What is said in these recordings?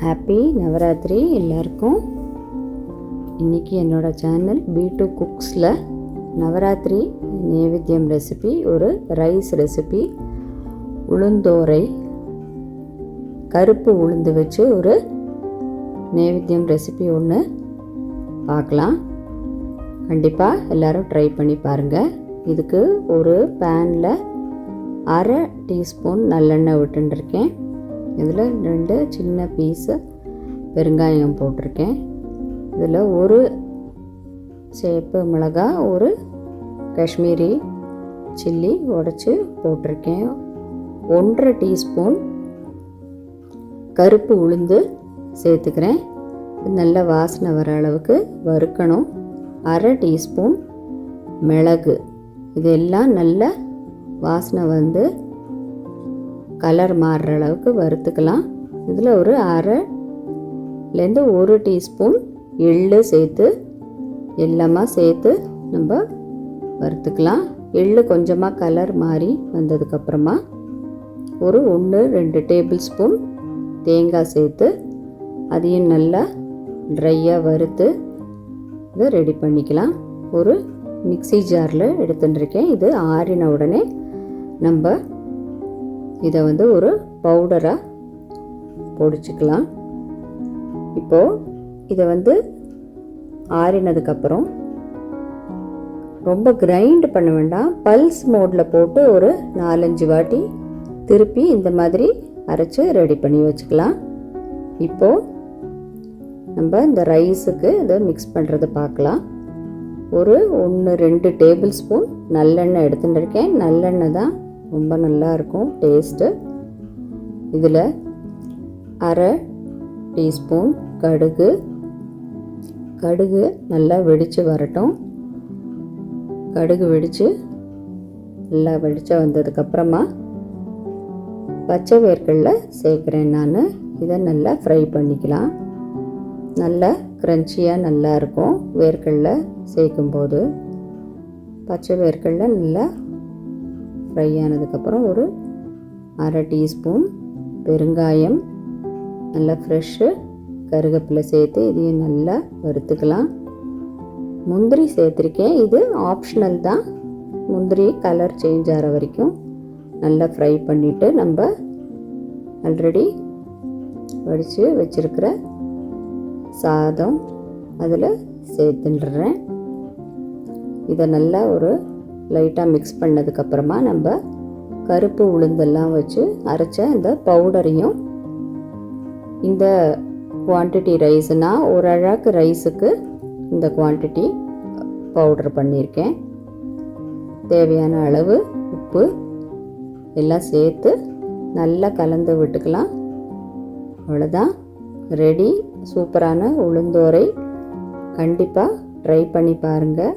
Happy Navaratri எல்லாருக்கும். இன்றைக்கி என்னோடய சேனல் B2 குக்ஸில் நவராத்திரி நைவேத்தியம் ரெசிபி, ஒரு ரைஸ் ரெசிபி, உளுந்தோரை கருப்பு உளுந்து வச்சு ஒரு நைவேத்தியம் ரெசிபி ஒன்று பார்க்கலாம். கண்டிப்பாக எல்லோரும் ட்ரை பண்ணி பாருங்கள். இதுக்கு ஒரு பேனில் அரை டீஸ்பூன் நல்லெண்ணெய் விட்டுருக்கேன். இதில் 2 சின்ன பீஸு பெருங்காயம் போட்டிருக்கேன். இதில் ஒரு சேப்பு மிளகாய், ஒரு காஷ்மீரி சில்லி உடைச்சி போட்டிருக்கேன். 1.5 டீஸ்பூன் கருப்பு உளுந்து சேர்த்துக்கிறேன். நல்ல வாசனை வர அளவுக்கு வறுக்கணும். அரை டீஸ்பூன் மிளகு, இதெல்லாம் நல்ல வாசனை வந்து கலர் மாறுற அளவுக்கு வறுத்துக்கலாம். இதில் ஒரு அரைலேருந்து 1 டீஸ்பூன் எள்ளு சேர்த்து எல்லாமே சேர்த்து நம்ம வறுத்துக்கலாம். எள்ளு கொஞ்சமாக கலர் மாறி வந்ததுக்கப்புறமா ஒரு 1-2 டேபிள் ஸ்பூன் தேங்காய் சேர்த்து அதையும் நல்லா ட்ரையாக வறுத்து இதை ரெடி பண்ணிக்கலாம். ஒரு மிக்ஸி ஜாரில் எடுத்துட்டுருக்கேன். இது ஆறின உடனே நம்ம இதை வந்து ஒரு பவுடராக பொடிச்சுக்கலாம். இப்போது இதை வந்து ஆறினதுக்கப்புறம் ரொம்ப கிரைண்ட் பண்ண வேண்டாம், பல்ஸ் மோடில் போட்டு ஒரு 4-5 வாட்டி திருப்பி இந்த மாதிரி அரைச்சி ரெடி பண்ணி வச்சுக்கலாம். இப்போது நம்ம இந்த ரைஸுக்கு இதை மிக்ஸ் பண்ணுறது பார்க்கலாம். ஒரு 1-2 டேபிள் ஸ்பூன் நல்லெண்ணெய் எடுத்துட்டுருக்கேன். நல்லெண்ணெய் தான் ரொம்ப நல்லா இருக்கும் டேஸ்ட்டு. இதில் அரை டீஸ்பூன் கடுகு நல்லா வெடித்து வரட்டும். கடுகு வெடித்து நல்லா வெடித்து வந்ததுக்கப்புறமா பச்சை வேர்க்கடலை சேர்க்குறேன் நான். இதை நல்லா ஃப்ரை பண்ணிக்கலாம். நல்லா க்ரன்ச்சியாக நல்லாயிருக்கும் வேர்க்கடலை சேர்க்கும்போது. பச்சை வேர்க்கடலை நல்லா ஃப்ரை ஆனதுக்கப்புறம் ஒரு அரை டீஸ்பூன் பெருங்காயம், நல்லா ஃப்ரெஷ்ஷு கருவேப்பிலை சேர்த்து இதையும் நல்லா வறுத்துக்கலாம். முந்திரி சேர்த்துருக்கேன். இது ஆப்ஷனல் தான். முந்திரி கலர் சேஞ்ச் ஆகிற வரைக்கும் நல்லா ஃப்ரை பண்ணிவிட்டு நம்ம ஆல்ரெடி வடித்து வச்சுருக்கிற சாதம் அதில் சேர்த்துடுறேன். இதை நல்லா ஒரு லைட்டாக மிக்ஸ் பண்ணதுக்கப்புறமா நம்ம கருப்பு உளுந்தெல்லாம் வச்சு அரைச்ச இந்த பவுடரையும், இந்த குவான்டிட்டி ரைஸ்னால் ஒரு அழகு ரைஸுக்கு இந்த குவான்டிட்டி பவுடர் பண்ணியிருக்கேன். தேவையான அளவு உப்பு எல்லாம் சேர்த்து நல்லா கலந்து விட்டுக்கலாம். அவ்வளோதான், ரெடி. சூப்பரான உளுந்தோரை. கண்டிப்பாக ட்ரை பண்ணி பாருங்கள்.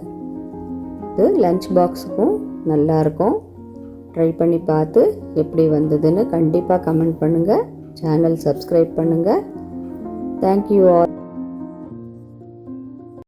இது லஞ்ச் பாக்ஸுக்கும் நல்லாயிருக்கும். ட்ரை பண்ணி பார்த்து எப்படி வந்ததுன்னு கண்டிப்பாக கமெண்ட் பண்ணுங்கள். சேனல் சப்ஸ்கிரைப் பண்ணுங்கள். Thank you all.